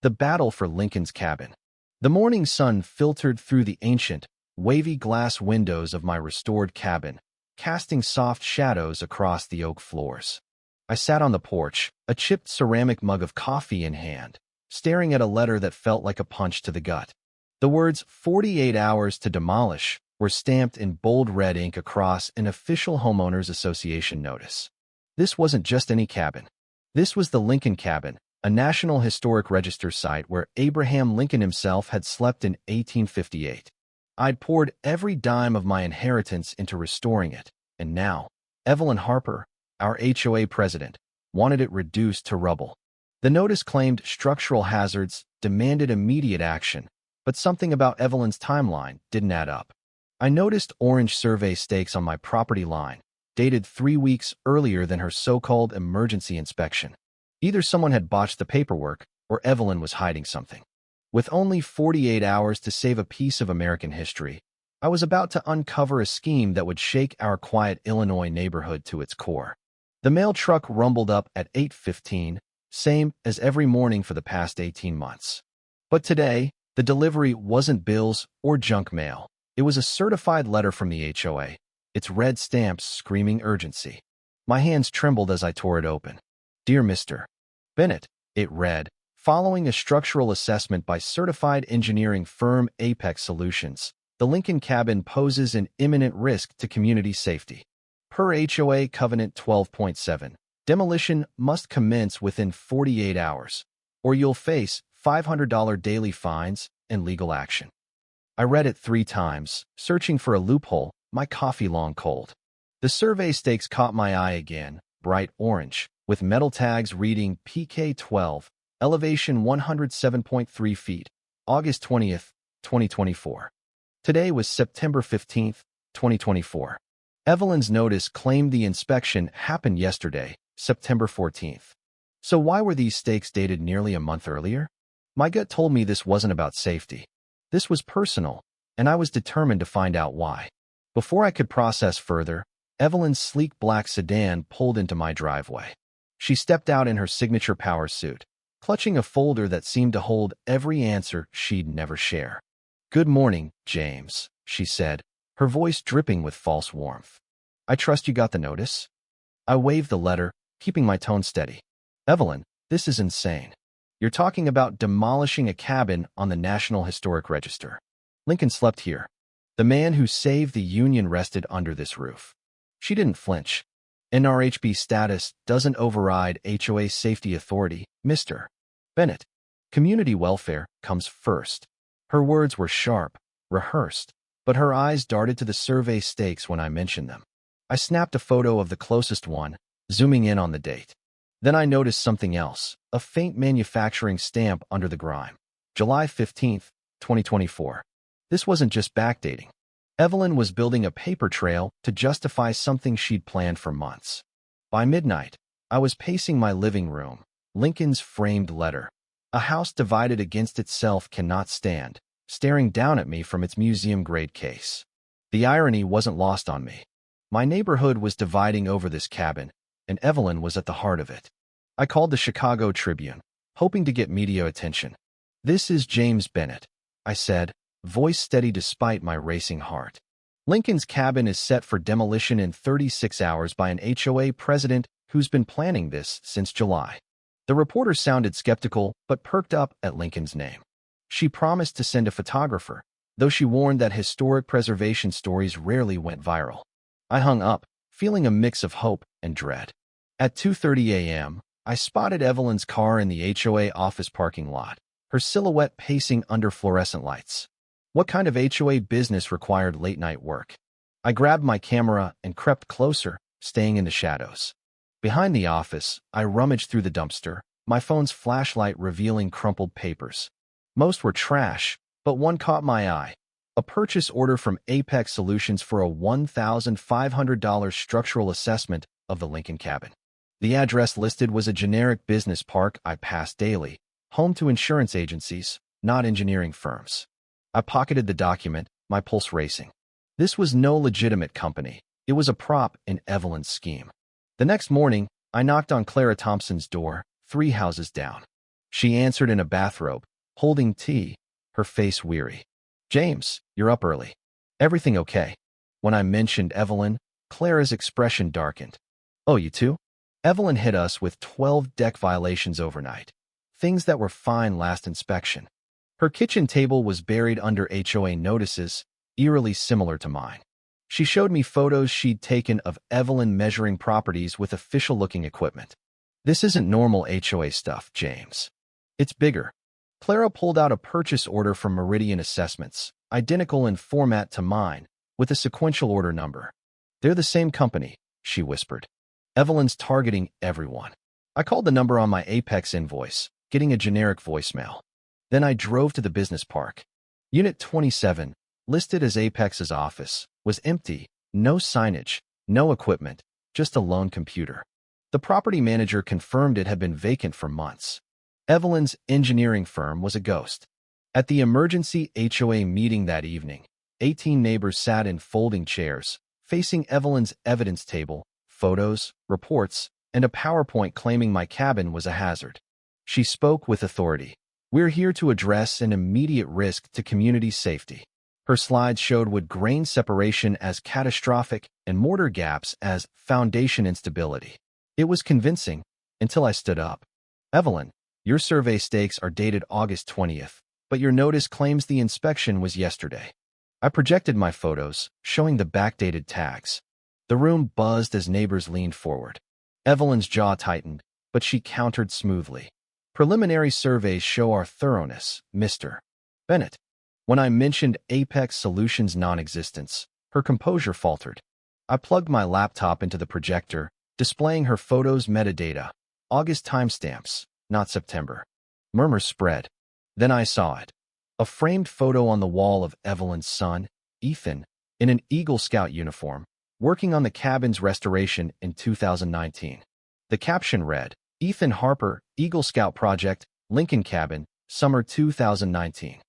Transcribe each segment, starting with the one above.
The battle for Lincoln's cabin. The morning sun filtered through the ancient, wavy glass windows of my restored cabin, casting soft shadows across the oak floors. I sat on the porch, a chipped ceramic mug of coffee in hand, staring at a letter that felt like a punch to the gut. The words 48 hours to demolish were stamped in bold red ink across an official homeowners association notice. This wasn't just any cabin. This was the Lincoln Cabin, a National Historic Register site where Abraham Lincoln himself had slept in 1858. I'd poured every dime of my inheritance into restoring it, and now, Evelyn Harper, our HOA president, wanted it reduced to rubble. The notice claimed structural hazards, demanded immediate action, but something about Evelyn's timeline didn't add up. I noticed orange survey stakes on my property line, dated 3 weeks earlier than her so-called emergency inspection. Either someone had botched the paperwork, or Evelyn was hiding something. With only 48 hours to save a piece of American history, I was about to uncover a scheme that would shake our quiet Illinois neighborhood to its core. The mail truck rumbled up at 8:15, same as every morning for the past 18 months. But today, the delivery wasn't bills or junk mail. It was a certified letter from the HOA, its red stamps screaming urgency. My hands trembled as I tore it open. Dear Mr. Bennett, it read, following a structural assessment by certified engineering firm Apex Solutions, the Lincoln Cabin poses an imminent risk to community safety. Per HOA Covenant 12.7, demolition must commence within 48 hours, or you'll face $500 daily fines and legal action. I read it 3 times, searching for a loophole, my coffee long cold. The survey stakes caught my eye again, bright orange, with metal tags reading PK12, elevation 107.3 feet, August 20th, 2024. Today was September 15th, 2024. Evelyn's notice claimed the inspection happened yesterday, September 14th. So why were these stakes dated nearly a month earlier? My gut told me this wasn't about safety. This was personal, and I was determined to find out why. Before I could process further, Evelyn's sleek black sedan pulled into my driveway. She stepped out in her signature power suit, clutching a folder that seemed to hold every answer she'd never share. "Good morning, James," she said, her voice dripping with false warmth. "I trust you got the notice?" I waved the letter, keeping my tone steady. "Evelyn, this is insane. You're talking about demolishing a cabin on the National Historic Register. Lincoln slept here. The man who saved the Union rested under this roof." She didn't flinch. "NRHB status doesn't override HOA safety authority, Mr. Bennett. Community welfare comes first." Her words were sharp, rehearsed, but her eyes darted to the survey stakes when I mentioned them. I snapped a photo of the closest one, zooming in on the date. Then I noticed something else, a faint manufacturing stamp under the grime. July 15th, 2024. This wasn't just backdating. Evelyn was building a paper trail to justify something she'd planned for months. By midnight, I was pacing my living room, Lincoln's framed letter. A house divided against itself cannot stand, staring down at me from its museum-grade case. The irony wasn't lost on me. My neighborhood was dividing over this cabin, and Evelyn was at the heart of it. I called the Chicago Tribune, hoping to get media attention. "This is James Bennett," I said, voice steady despite my racing heart. "Lincoln's cabin is set for demolition in 36 hours by an HOA president who's been planning this since July." The reporter sounded skeptical, but perked up at Lincoln's name. She promised to send a photographer, though she warned that historic preservation stories rarely went viral. I hung up, feeling a mix of hope and dread. At 2:30 a.m., I spotted Evelyn's car in the HOA office parking lot, her silhouette pacing under fluorescent lights. What kind of HOA business required late-night work? I grabbed my camera and crept closer, staying in the shadows. Behind the office, I rummaged through the dumpster, my phone's flashlight revealing crumpled papers. Most were trash, but one caught my eye. A purchase order from Apex Solutions for a $1,500 structural assessment of the Lincoln Cabin. The address listed was a generic business park I passed daily, home to insurance agencies, not engineering firms. I pocketed the document, my pulse racing. This was no legitimate company. It was a prop in Evelyn's scheme. The next morning, I knocked on Clara Thompson's door, 3 houses down. She answered in a bathrobe, holding tea, her face weary. James, you're up early. Everything okay? When I mentioned Evelyn, Clara's expression darkened. Oh, you too? Evelyn hit us with 12 deck violations overnight. Things that were fine last inspection. Her kitchen table was buried under HOA notices, eerily similar to mine. She showed me photos she'd taken of Evelyn measuring properties with official-looking equipment. This isn't normal HOA stuff, James. It's bigger. Clara pulled out a purchase order from Meridian Assessments, identical in format to mine, with a sequential order number. They're the same company, she whispered. Evelyn's targeting everyone. I called the number on my Apex invoice, getting a generic voicemail. Then I drove to the business park. Unit 27, listed as Apex's office, was empty, no signage, no equipment, just a lone computer. The property manager confirmed it had been vacant for months. Evelyn's engineering firm was a ghost. At the emergency HOA meeting that evening, 18 neighbors sat in folding chairs, facing Evelyn's evidence table, photos, reports, and a PowerPoint claiming my cabin was a hazard. She spoke with authority. We're here to address an immediate risk to community safety. Her slides showed wood grain separation as catastrophic and mortar gaps as foundation instability. It was convincing until I stood up. Evelyn, your survey stakes are dated August 20th, but your notice claims the inspection was yesterday. I projected my photos, showing the backdated tags. The room buzzed as neighbors leaned forward. Evelyn's jaw tightened, but she countered smoothly. Preliminary surveys show our thoroughness, Mr. Bennett. When I mentioned Apex Solutions' non-existence, her composure faltered. I plugged my laptop into the projector, displaying her photos' metadata, August timestamps, not September. Murmurs spread. Then I saw it. A framed photo on the wall of Evelyn's son, Ethan, in an Eagle Scout uniform, working on the cabin's restoration in 2019. The caption read, Ethan Harper, Eagle Scout Project, Lincoln Cabin, Summer 2019.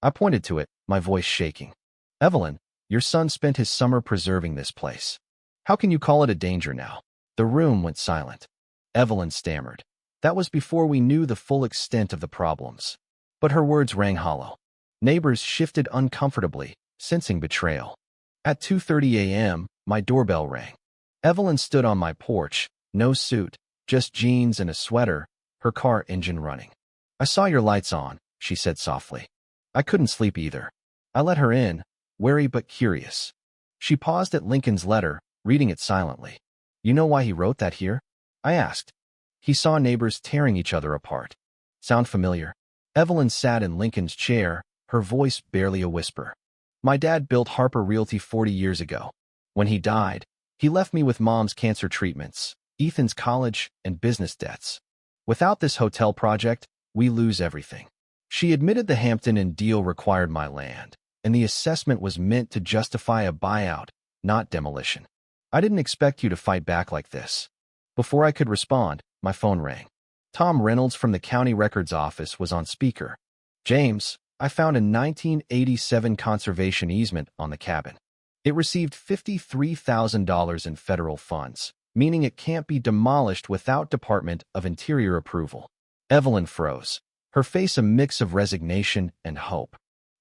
I pointed to it, my voice shaking. Evelyn, your son spent his summer preserving this place. How can you call it a danger now? The room went silent. Evelyn stammered. That was before we knew the full extent of the problems. But her words rang hollow. Neighbors shifted uncomfortably, sensing betrayal. At 2:30 a.m., my doorbell rang. Evelyn stood on my porch, no suit, just jeans and a sweater, her car engine running. I saw your lights on, she said softly. I couldn't sleep either. I let her in, wary but curious. She paused at Lincoln's letter, reading it silently. You know why he wrote that here? I asked. He saw neighbors tearing each other apart. Sound familiar? Evelyn sat in Lincoln's chair, her voice barely a whisper. My dad built Harper Realty 40 years ago. When he died, he left me with Mom's cancer treatments, Ethan's college, and business debts. Without this hotel project, we lose everything. She admitted the Hampton Inn deal required my land, and the assessment was meant to justify a buyout, not demolition. I didn't expect you to fight back like this. Before I could respond, my phone rang. Tom Reynolds from the county records office was on speaker. James, I found a 1987 conservation easement on the cabin. It received $53,000 in federal funds, meaning it can't be demolished without Department of Interior approval. Evelyn froze, her face a mix of resignation and hope.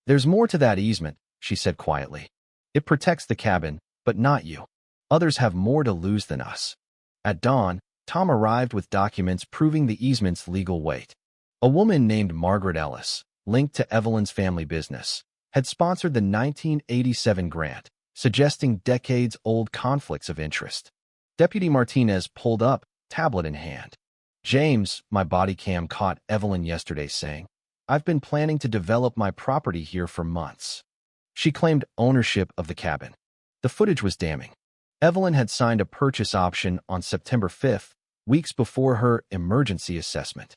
There's more to that easement, she said quietly. It protects the cabin, but not you. Others have more to lose than us. At dawn, Tom arrived with documents proving the easement's legal weight. A woman named Margaret Ellis, linked to Evelyn's family business, had sponsored the 1987 grant, suggesting decades-old conflicts of interest. Deputy Martinez pulled up, tablet in hand. James, my body cam caught Evelyn yesterday saying, I've been planning to develop my property here for months. She claimed ownership of the cabin. The footage was damning. Evelyn had signed a purchase option on September 5th, weeks before her emergency assessment.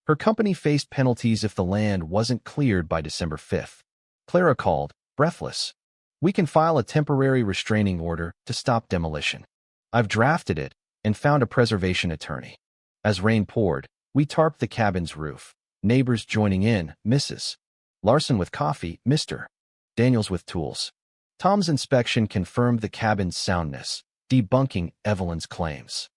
Her company faced penalties if the land wasn't cleared by December 5th. Clara called, breathless. We can file a temporary restraining order to stop demolition. I've drafted it and found a preservation attorney. As rain poured, we tarped the cabin's roof. Neighbors joining in, Mrs. Larson with coffee, Mr. Daniels with tools. Tom's inspection confirmed the cabin's soundness, debunking Evelyn's claims.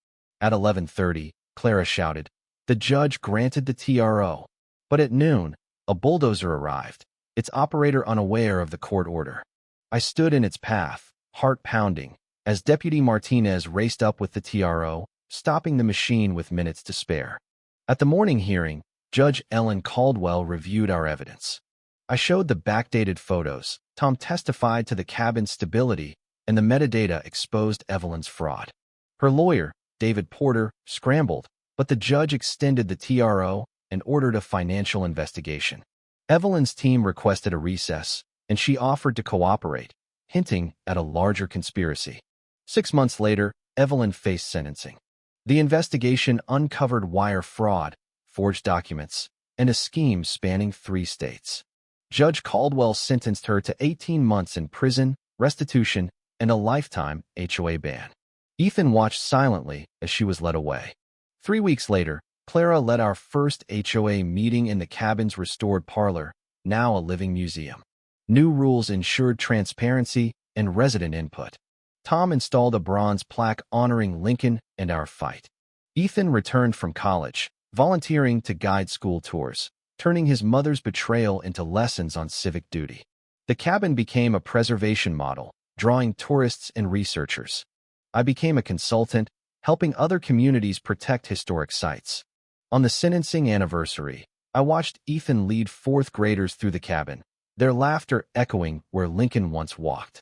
At 11:30, Clara shouted, the judge granted the TRO. But at noon, a bulldozer arrived, its operator unaware of the court order. I stood in its path, heart pounding, as Deputy Martinez raced up with the TRO, stopping the machine with minutes to spare. At the morning hearing, Judge Ellen Caldwell reviewed our evidence. I showed the backdated photos, Tom testified to the cabin's stability, and the metadata exposed Evelyn's fraud. Her lawyer, David Porter, scrambled, but the judge extended the TRO and ordered a financial investigation. Evelyn's team requested a recess, and she offered to cooperate, hinting at a larger conspiracy. 6 months later, Evelyn faced sentencing. The investigation uncovered wire fraud, forged documents, and a scheme spanning 3 states. Judge Caldwell sentenced her to 18 months in prison, restitution, and a lifetime HOA ban. Ethan watched silently as she was led away. 3 weeks later, Clara led our first HOA meeting in the cabin's restored parlor, now a living museum. New rules ensured transparency and resident input. Tom installed a bronze plaque honoring Lincoln and our fight. Ethan returned from college, volunteering to guide school tours, turning his mother's betrayal into lessons on civic duty. The cabin became a preservation model, drawing tourists and researchers. I became a consultant, helping other communities protect historic sites. On the sentencing anniversary, I watched Ethan lead 4th graders through the cabin, their laughter echoing where Lincoln once walked.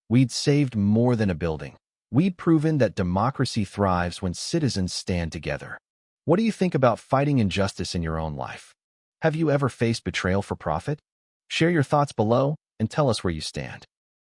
We'd saved more than a building. We'd proven that democracy thrives when citizens stand together. What do you think about fighting injustice in your own life? Have you ever faced betrayal for profit? Share your thoughts below and tell us where you stand.